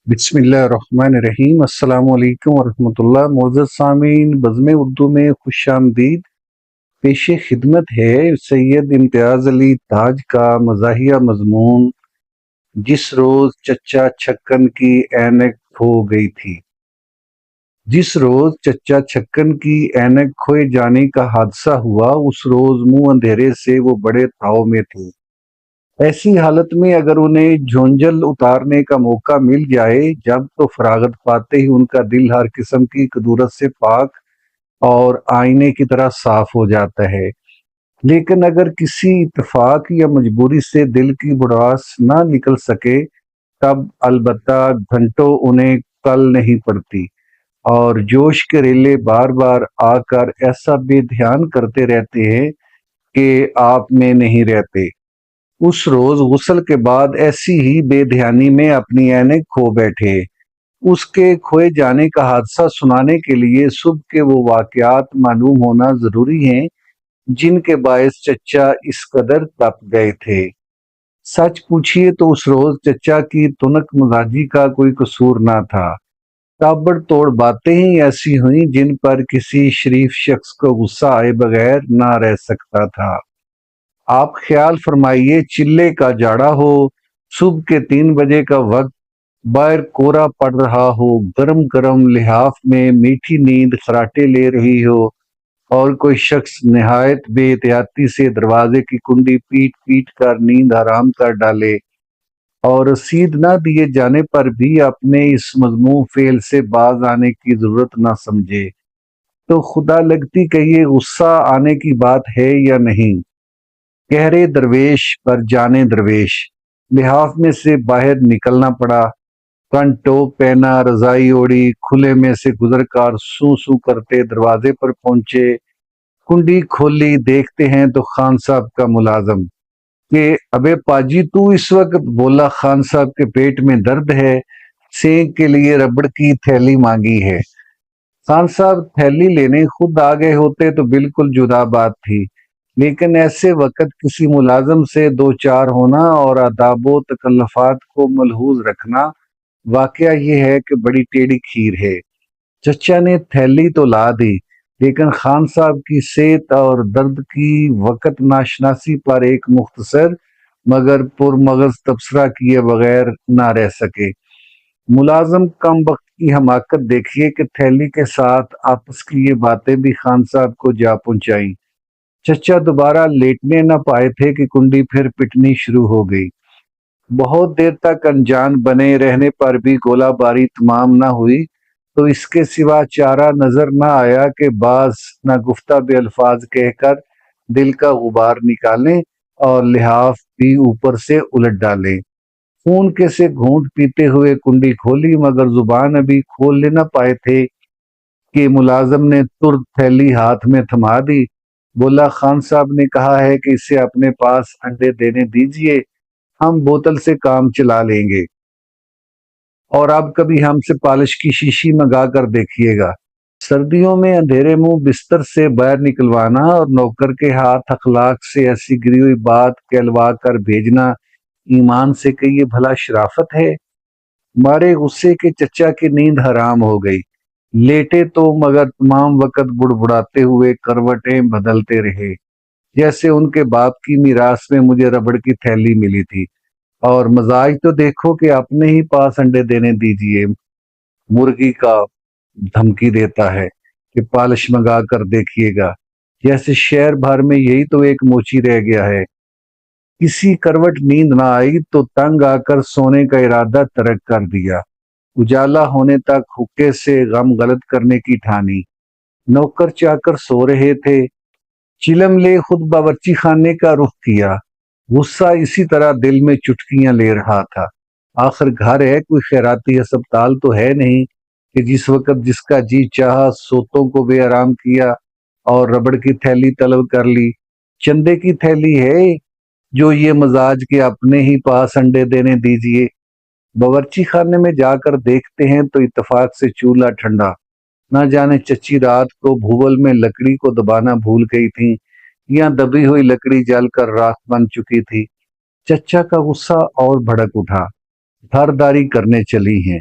بسم اللہ الرحمن الرحیم۔ السلام علیکم ورحمۃ اللہ۔ معزز سامعین، بزم اردو میں خوش آمدید۔ پیش خدمت ہے سید امتیاز علی تاج کا مزاحیہ مضمون جس روز چچا چھکن کی اینک کھو گئی تھی۔ جس روز چچا چھکن کی اینک کھوئے جانے کا حادثہ ہوا، اس روز منہ اندھیرے سے وہ بڑے تاؤ میں تھے۔ ایسی حالت میں اگر انہیں جھونجھل اتارنے کا موقع مل جائے جب تو فراغت پاتے ہی ان کا دل ہر قسم کی کدورت سے پاک اور آئینے کی طرح صاف ہو جاتا ہے۔ لیکن اگر کسی اتفاق یا مجبوری سے دل کی بڑاس نہ نکل سکے تب البتہ گھنٹوں انہیں کل نہیں پڑتی، اور جوش کے ریلے بار بار آ کر ایسا بے دھیان کرتے رہتے ہیں کہ آپ میں نہیں رہتے۔ اس روز غسل کے بعد ایسی ہی بے دھیانی میں اپنی اینک کھو بیٹھے۔ اس کے کھوئے جانے کا حادثہ سنانے کے لیے صبح کے وہ واقعات معلوم ہونا ضروری ہیں جن کے باعث چچا اس قدر تپ گئے تھے۔ سچ پوچھئے تو اس روز چچا کی تنک مزاجی کا کوئی قصور نہ تھا۔ تابڑ توڑ باتیں ہی ایسی ہوئیں جن پر کسی شریف شخص کو غصہ آئے بغیر نہ رہ سکتا تھا۔ آپ خیال فرمائیے، چلے کا جاڑا ہو، صبح کے 3 بجے کا وقت، باہر کورا پڑ رہا ہو، گرم گرم لحاف میں میٹھی نیند خراٹے لے رہی ہو، اور کوئی شخص نہایت بے احتیاطی سے دروازے کی کنڈی پیٹ پیٹ کر نیند حرام کر ڈالے، اور رسید نہ دیے جانے پر بھی اپنے اس مذموم فعل سے باز آنے کی ضرورت نہ سمجھے، تو خدا لگتی کہ یہ غصہ آنے کی بات ہے یا نہیں۔ کہرے درویش پر جانے درویش، لحاف میں سے باہر نکلنا پڑا، کن ٹوپ پہنا، رضائی اوڑی، کھلے میں سے گزر کر سو سو کرتے دروازے پر پہنچے۔ کنڈی کھولی، دیکھتے ہیں تو خان صاحب کا ملازم کہ ابے پاجی تو اس وقت؟ بولا خان صاحب کے پیٹ میں درد ہے، سینک کے لیے ربڑ کی تھیلی مانگی ہے۔ خان صاحب تھیلی لینے خود آ گئے ہوتے تو بالکل جدا بات تھی، لیکن ایسے وقت کسی ملازم سے دو چار ہونا اور آداب و تکلفات کو ملحوظ رکھنا واقعہ یہ ہے کہ بڑی ٹیڑھی کھیر ہے۔ چچا نے تھیلی تو لا دی، لیکن خان صاحب کی صحت اور درد کی وقت ناشناسی پر ایک مختصر مگر پرمغز تبصرہ کیے بغیر نہ رہ سکے۔ ملازم کم وقت کی حماقت دیکھیے کہ تھیلی کے ساتھ آپس کی یہ باتیں بھی خان صاحب کو جا پہنچائیں۔ چچا دوبارہ لیٹنے نہ پائے تھے کہ کنڈی پھر پٹنی شروع ہو گئی۔ بہت دیر تک انجان بنے رہنے پر بھی گولہ باری تمام نہ ہوئی تو اس کے سوا چارہ نظر نہ آیا کہ بعض نہ گفتہ بے الفاظ کہہ کر دل کا غبار نکالیں اور لحاف بھی اوپر سے الٹ ڈالیں۔ خون کے سے گھونٹ پیتے ہوئے کنڈی کھولی، مگر زبان ابھی کھولنے نہ پائے تھے کہ ملازم نے ترت تھیلی ہاتھ میں تھما دی۔ بولا خان صاحب نے کہا ہے کہ اسے اپنے پاس انڈے دینے دیجئے، ہم بوتل سے کام چلا لیں گے، اور اب کبھی ہم سے پالش کی شیشی منگا کر دیکھیے گا۔ سردیوں میں اندھیرے منہ بستر سے باہر نکلوانا اور نوکر کے ہاتھ اخلاق سے ایسی گری ہوئی بات کہلوا کر بھیجنا ایمان سے کہ یہ بھلا شرافت ہے؟ مارے غصے کے چچا کی نیند حرام ہو گئی۔ لیٹے تو مگر تمام وقت بڑبڑاتے ہوئے کروٹیں بدلتے رہے، جیسے ان کے باپ کی میراث میں مجھے ربڑ کی تھیلی ملی تھی، اور مزاج تو دیکھو کہ اپنے ہی پاس انڈے دینے دیجئے، مرغی کا دھمکی دیتا ہے کہ پالش منگا کر دیکھیے گا، جیسے شہر بھر میں یہی تو ایک موچی رہ گیا ہے۔ کسی کروٹ نیند نہ آئی تو تنگ آ کر سونے کا ارادہ ترک کر دیا۔ اجالا ہونے تک حقے سے غم غلط کرنے کی ٹھانی۔ نوکر چاکر سو رہے تھے، چلم لے خود باورچی خانے کا رخ کیا۔ غصہ اسی طرح دل میں چٹکیاں لے رہا تھا۔ آخر گھر ہے، کوئی خیراتی ہسپتال تو ہے نہیں کہ جس وقت جس کا جی چاہا سوتوں کو بے آرام کیا اور ربڑ کی تھیلی طلب کر لی۔ چندے کی تھیلی ہے جو یہ مزاج کے اپنے ہی پاس انڈے دینے دیجئے۔ باورچی خانے میں جا کر دیکھتے ہیں تو اتفاق سے چولہا ٹھنڈا، نہ جانے چچی رات کو بھول میں لکڑی کو دبانا بھول گئی تھی یا دبی ہوئی لکڑی جل کر راکھ بن چکی تھی۔ چچا کا غصہ اور بھڑک اٹھا، دھارداری کرنے چلی ہیں۔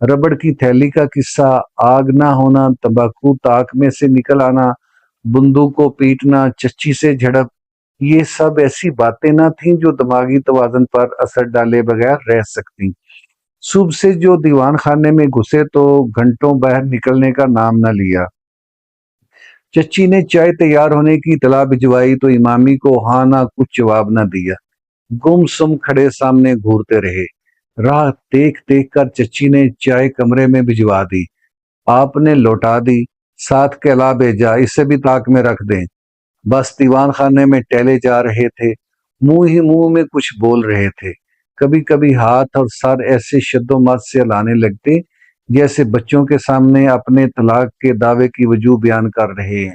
ربڑ کی تھیلی کا قصہ، آگ نہ ہونا، تمباکو تاک میں سے نکل آنا، بندوق کو پیٹنا، چچی سے جھڑپ، یہ سب ایسی باتیں نہ تھیں جو دماغی توازن پر اثر ڈالے بغیر رہ سکتی۔ صبح سے جو دیوان خانے میں گھسے تو گھنٹوں باہر نکلنے کا نام نہ لیا۔ چچی نے چائے تیار ہونے کی اطلاع بھجوائی تو امامی کو ہاں نہ کچھ جواب نہ دیا، گم سم کھڑے سامنے گھورتے رہے۔ راہ دیکھ دیکھ کر چچی نے چائے کمرے میں بھجوا دی، آپ نے لوٹا دی، ساتھ کہلا بھیجا اسے بھی طاق میں رکھ دیں۔ بس دیوان خانے میں ٹہلے جا رہے تھے، منہ ہی منہ میں کچھ بول رہے تھے، کبھی کبھی ہاتھ اور سر ایسے شد و مت سے ہلانے لگتے جیسے بچوں کے سامنے اپنے طلاق کے دعوے کی وجوہ بیان کر رہے ہیں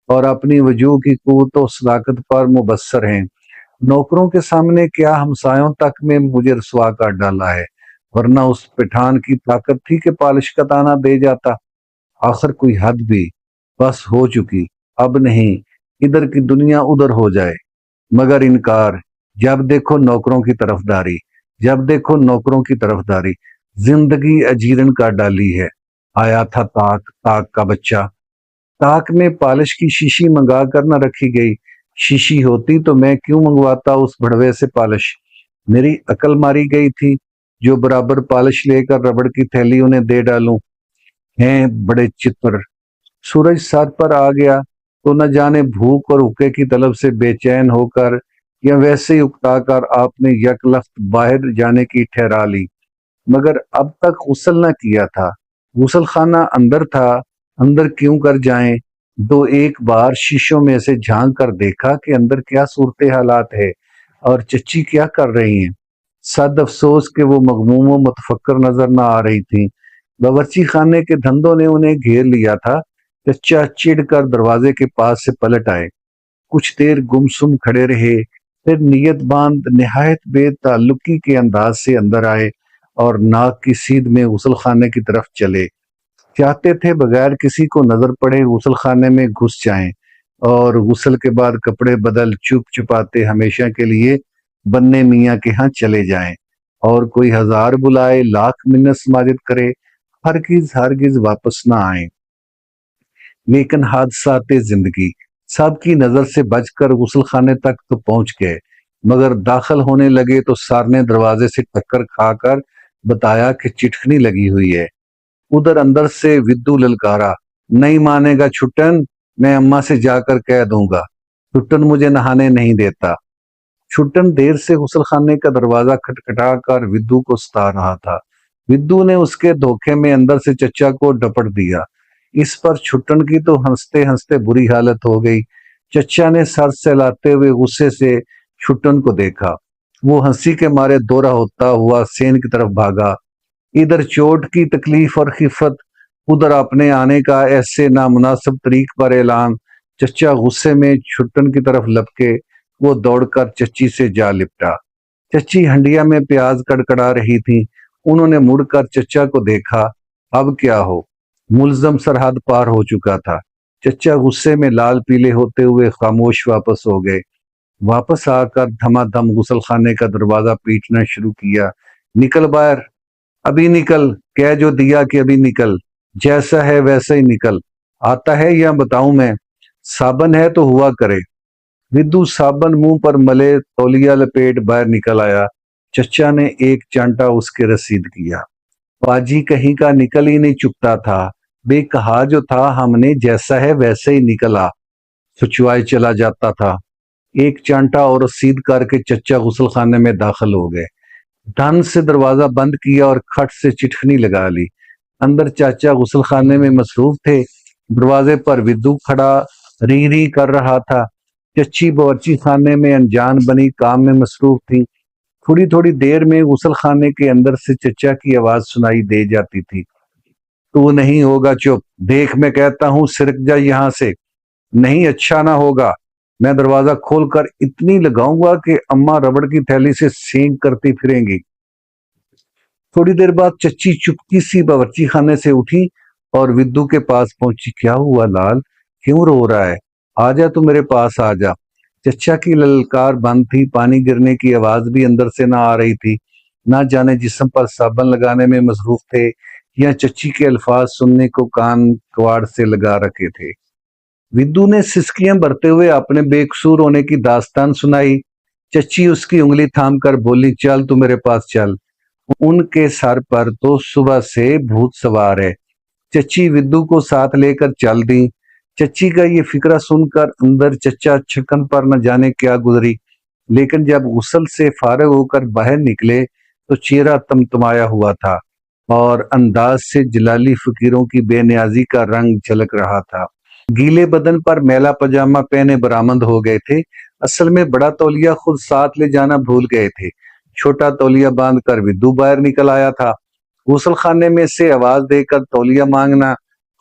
اور اپنی وجوہ کی قوت و صداقت پر مبصر ہیں۔ نوکروں کے سامنے کیا ہمسایوں تک میں مجھے رسوا کر ڈالا ہے، ورنہ اس پٹھان کی طاقت تھی کہ پالش کا دانہ دے جاتا۔ آخر کوئی حد بھی بس ہو چکی، اب نہیں، ادھر کی دنیا ادھر ہو جائے، مگر انکار۔ جب دیکھو نوکروں کی طرفداری، جب دیکھو نوکروں کی طرفداری، زندگی اجیرن کا ڈالی ہے۔ آیا تھا طاق، طاق کا بچہ۔ طاق میں پالش کی شیشی منگا کر نہ رکھی گئی، شیشی ہوتی تو میں کیوں منگواتا اس بڑوے سے پالش؟ میری عقل ماری گئی تھی جو برابر پالش لے کر ربڑ کی تھیلی انہیں دے ڈالوں۔ ہیں بڑے چتر۔ سورج سر پر آ گیا تو نہ جانے بھوک اور حقے کی طلب سے بے چین ہو کر یا ویسے ہی اکتا کر آپ نے یک لخت باہر جانے کی ٹھہرا لی، مگر اب تک غسل نہ کیا تھا۔ غسل خانہ اندر تھا، اندر کیوں کر جائیں؟ دو ایک بار شیشوں میں سے جھانک کر دیکھا کہ اندر کیا صورت حالات ہے اور چچی کیا کر رہی ہیں۔ صد افسوس کہ وہ مغموم و متفکر نظر نہ آ رہی تھیں۔ باورچی خانے کے دھندوں نے انہیں گھیر لیا تھا۔ چچا چڑ کر دروازے کے پاس سے پلٹ آئے، کچھ دیر گمسم کھڑے رہے، پھر نیت باندھ نہایت بے تعلقی کے انداز سے اندر آئے اور ناک کی سیدھ میں غسل خانے کی طرف چلے۔ چاہتے تھے بغیر کسی کو نظر پڑے غسل خانے میں گھس جائیں اور غسل کے بعد کپڑے بدل چپ چپاتے ہمیشہ کے لیے بننے میاں کے ہاں چلے جائیں، اور کوئی ہزار بلائے، لاکھ منت سماجت کرے، ہرگز ہرگز واپس نہ آئیں۔ لیکن حادثات زندگی سب کی نظر سے بچ کر غسل خانے تک تو پہنچ گئے، مگر داخل ہونے لگے تو سر نے دروازے سے ٹکر کھا کر بتایا کہ چٹکنی لگی ہوئی ہے۔ ادھر اندر سے ودو للکارا، نہیں مانے گا چھٹن، میں اماں سے جا کر کہہ دوں گا، چھٹن مجھے نہانے نہیں دیتا۔ چھٹن دیر سے غسل خانے کا دروازہ کھٹکھٹا کر ودو کو ستا رہا تھا۔ ودو نے اس کے دھوکے میں اندر سے چچا کو ڈپٹ دیا۔ اس پر چھٹن کی تو ہنستے ہنستے بری حالت ہو گئی۔ چچا نے سر سہلاتے ہوئے غصے سے چھٹن کو دیکھا، وہ ہنسی کے مارے دورہ ہوتا ہوا سین کی طرف بھاگا۔ ادھر چوٹ کی تکلیف اور خفت، ادھر اپنے آنے کا ایسے نامناسب طریق پر اعلان۔ چچا غصے میں چھٹن کی طرف لپکے، وہ دوڑ کر چچی سے جا لپٹا۔ چچی ہنڈیا میں پیاز کڑکڑا رہی تھی، انہوں نے مڑ کر چچا کو دیکھا۔ اب کیا ہو؟ ملزم سرحد پار ہو چکا تھا۔ چچا غصے میں لال پیلے ہوتے ہوئے خاموش واپس ہو گئے۔ واپس آ کر دھما دھم غسل خانے کا دروازہ پیٹنا شروع کیا۔ نکل باہر، ابھی نکل، کہہ جو دیا کہ ابھی نکل، جیسا ہے ویسا ہی نکل، آتا ہے یا بتاؤں میں؟ صابن ہے تو ہوا کرے۔ ودو صابن منہ پر ملے تولیہ لپیٹ باہر نکل آیا۔ چچا نے ایک چانٹا اس کے رسید کیا۔ پاجی کہیں کا نکل ہی نہیں چکتا تھا، بے کہا جو تھا ہم نے جیسا ہے ویسے ہی نکلا، سچوائے چلا جاتا تھا۔ ایک چانٹا اور رسید کر کے چچا غسل خانے میں داخل ہو گئے، دھن سے دروازہ بند کیا اور کھٹ سے چٹکنی لگا لی۔ اندر چاچا غسل خانے میں مصروف تھے، دروازے پر ودو کھڑا ری ری کر رہا تھا۔ چچی باورچی خانے میں انجان بنی کام میں مصروف تھی۔ تھوڑی تھوڑی دیر میں غسل خانے کے اندر سے چچا کی آواز سنائی دے جاتی تھی، تو نہیں ہوگا چپ، دیکھ میں کہتا ہوں سرک جا یہاں سے، نہیں اچھا نہ ہوگا، میں دروازہ کھول کر اتنی لگاؤں گا کہ اماں ربڑ کی تھیلی سے سینک کرتی پھریں گی۔ تھوڑی دیر بعد چچی چپکی سی باورچی خانے سے اٹھی اور ودو کے پاس پہنچی۔ کیا ہوا لال، کیوں رو رہا ہے؟ آ جا تو میرے پاس آ جا۔ چچا کی للکار بند تھی، پانی گرنے کی آواز بھی اندر سے نہ آ رہی تھی۔ نہ جانے جسم پر صابن لگانے میں مصروف تھے یا چچی کے الفاظ سننے کو کان کواڑ سے لگا رکھے تھے۔ ودو نے سسکیاں بھرتے ہوئے اپنے بے قصور ہونے کی داستان سنائی۔ چچی اس کی انگلی تھام کر بولی، چل تو میرے پاس چل، ان کے سر پر تو صبح سے بھوت سوار ہے۔ چچی ودو کو ساتھ لے کر چل دی۔ چچی کا یہ فکرہ سن کر اندر چچا چھکن پر نہ جانے کیا گزری، لیکن جب غسل سے فارغ ہو کر باہر نکلے تو چہرہ تمتمایا ہوا تھا اور انداز سے جلالی فقیروں کی بے نیازی کا رنگ جھلک رہا تھا۔ گیلے بدن پر میلا پاجامہ پہنے برآمد ہو گئے تھے۔ اصل میں بڑا تولیہ خود ساتھ لے جانا بھول گئے تھے۔ چھوٹا تولیہ باندھ کر ودو باہر نکل آیا تھا۔ غسل خانے میں سے آواز دے کر تولیہ مانگنا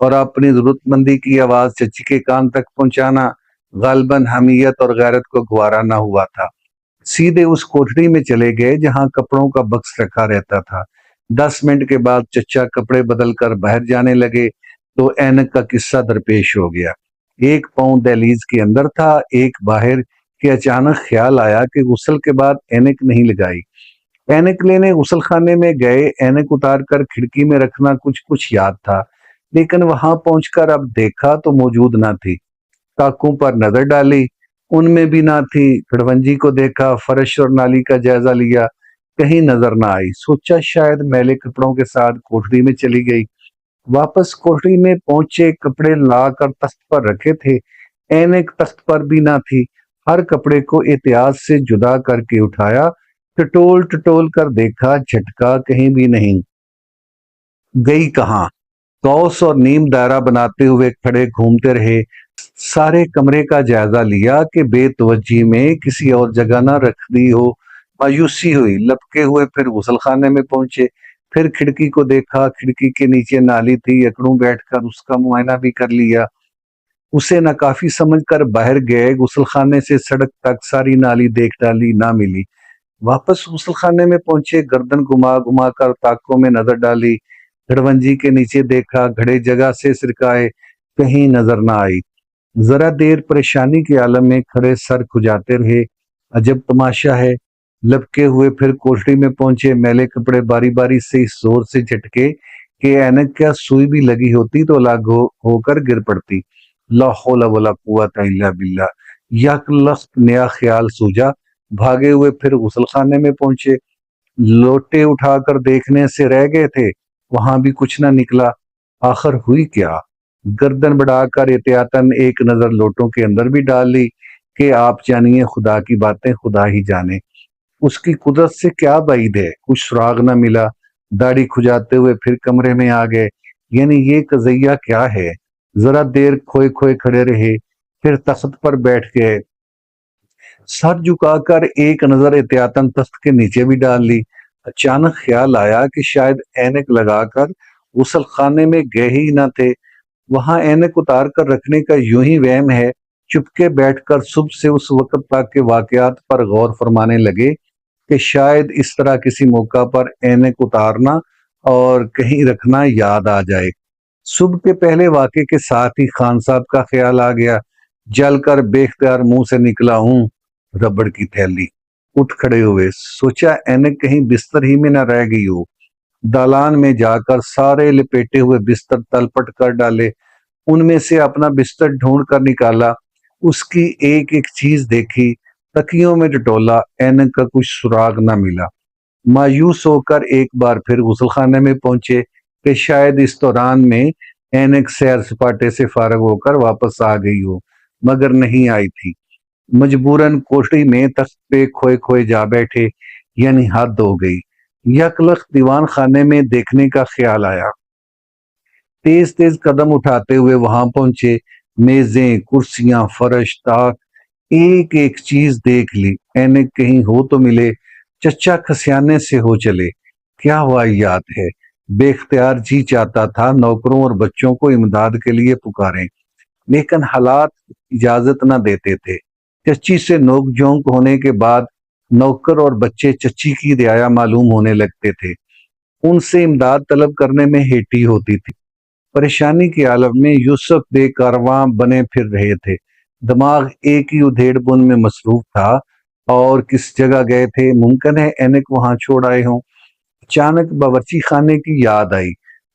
اور اپنی ضرورت مندی کی آواز چچی کے کان تک پہنچانا غالباً حمیت اور غیرت کو گوارا نہ ہوا تھا۔ سیدھے اس کوٹھڑی میں چلے گئے جہاں کپڑوں کا بکس رکھا رہتا تھا۔ 10 منٹ کے بعد چچا کپڑے بدل کر باہر جانے لگے تو اینک کا قصہ درپیش ہو گیا۔ ایک پاؤں دہلیز کے اندر تھا، ایک باہر، کہ اچانک خیال آیا کہ غسل کے بعد اینک نہیں لگائی۔ اینک لینے غسل خانے میں گئے۔ اینک اتار کر کھڑکی میں رکھنا کچھ یاد تھا، لیکن وہاں پہنچ کر اب دیکھا تو موجود نہ تھی۔ تاکوں پر نظر ڈالی، ان میں بھی نہ تھی۔ گھڑونجی کو دیکھا، فرش اور نالی کا جائزہ لیا، کہیں نظر نہ آئی۔ سوچا شاید میلے کپڑوں کے ساتھ کوٹھڑی میں چلی گئی۔ واپس کوٹھڑی میں پہنچے، کپڑے لا کر تخت پر رکھے تھے، اینک تخت پر بھی نہ تھی۔ ہر کپڑے کو احتیاط سے جدا کر کے اٹھایا، ٹٹول ٹٹول کر دیکھا، جھٹکا کہیں بھی نہیں۔ گئی کہاں؟ قوس اور نیم دائرہ بناتے ہوئے کھڑے گھومتے رہے۔ سارے کمرے کا جائزہ لیا کہ بے توجہی میں کسی اور جگہ نہ رکھ دی ہو۔ مایوسی ہوئی، لپکے ہوئے پھر غسل خانے میں پہنچے۔ پھر کھڑکی کو دیکھا، کھڑکی کے نیچے نالی تھی۔ اکڑوں بیٹھ کر اس کا معائنہ بھی کر لیا۔ اسے ناکافی سمجھ کر باہر گئے۔ غسل خانے سے سڑک تک ساری نالی دیکھ ڈالی، نہ ملی۔ واپس غسل خانے میں پہنچے، گردن گھما گھما کر تاکوں میں نظر ڈالی، گھڑونجی کے نیچے دیکھا، گھڑے جگہ سے سرکائے، کہیں نظر نہ آئی۔ ذرا دیر پریشانی کے عالم میں کھڑے سر کھجاتے رہے۔ عجب تماشا ہے۔ لپکے ہوئے پھر کوٹھڑی میں پہنچے۔ میلے کپڑے باری باری سے اس زور سے جھٹکے کہ اینک کیا سوئی بھی لگی ہوتی تو لاگ ہو کر گر پڑتی۔ لا حول ولا قوت الا باللہ۔ یک لخت نیا خیال سوجا۔ بھاگے ہوئے پھر غسل خانے میں پہنچے۔ لوٹے اٹھا کر دیکھنے سے رہ گئے تھے، وہاں بھی کچھ نہ نکلا۔ آخر ہوئی کیا؟ گردن بڑھا کر احتیاطاً ایک نظر لوٹوں کے اندر بھی ڈال لی کہ آپ جانیے خدا کی باتیں خدا ہی جانے۔ اس کی قدرت سے کیا بعید ہے، کچھ سراغ نہ ملا۔ داڑھی کھجاتے ہوئے پھر کمرے میں آ گئے۔ یعنی یہ قضیہ کیا ہے؟ ذرا دیر کھوئے کھوئے کھڑے رہے، پھر تخت پر بیٹھ گئے۔ سر جھکا کر ایک نظر احتیاطاً تخت کے نیچے بھی ڈال لی۔ اچانک خیال آیا کہ شاید اینک لگا کر غسل خانے میں گئے ہی نہ تھے۔ وہاں اینک اتار کر رکھنے کا یوں ہی وہم ہے۔ چپکے بیٹھ کر صبح سے اس وقت تک کے واقعات پر غور فرمانے لگے کہ شاید اس طرح کسی موقع پر اینک اتارنا اور کہیں رکھنا یاد آ جائے۔ صبح کے پہلے واقعے کے ساتھ ہی خان صاحب کا خیال آ گیا۔ جل کر بے اختیار منہ سے نکلا، ہوں ربڑ کی تھیلی۔ اٹھ کھڑے ہوئے، سوچا اینک کہیں بستر ہی میں نہ رہ گئی ہو۔ دالان میں جا کر سارے لپیٹے ہوئے بستر تلپٹ کر ڈالے، ان میں سے اپنا بستر ڈھونڈ کر نکالا، اس کی ایک ایک چیز دیکھی، تکیوں میں ٹٹولا، اینک کا کچھ سراغ نہ ملا۔ مایوس ہو کر ایک بار پھر غسل خانے میں پہنچے کہ شاید اس دوران میں اینک سیر سپاٹے سے فارغ ہو کر واپس آ گئی ہو، مگر نہیں آئی تھی۔ مجبوراً کوٹھڑی میں تخت پہ کھوئے کھوئے جا بیٹھے، یعنی حد ہو گئی۔ یک لخت دیوان خانے میں دیکھنے کا خیال آیا۔ تیز تیز قدم اٹھاتے ہوئے وہاں پہنچے۔ میزیں، کرسیاں، فرش، تاک، ایک ایک چیز دیکھ لی۔ اینک کہیں ہو تو ملے۔ چچا کھسیانے سے ہو چلے۔ کیا واہیات ہے! بے اختیار جی چاہتا تھا نوکروں اور بچوں کو امداد کے لیے پکاریں، لیکن حالات اجازت نہ دیتے تھے۔ چچی سے نوک جھونک ہونے کے بعد نوکر اور بچے چچی کی رعایا معلوم ہونے لگتے تھے۔ ان سے امداد طلب کرنے میں ہیٹی ہوتی تھی۔ پریشانی کے عالم میں یوسف بے کارواں بنے پھر رہے تھے۔ دماغ ایک ہی ادھیڑ بن میں مصروف تھا۔ اور کس جگہ گئے تھے؟ ممکن ہے اینک وہاں چھوڑ آئے ہوں۔ اچانک باورچی خانے کی یاد آئی۔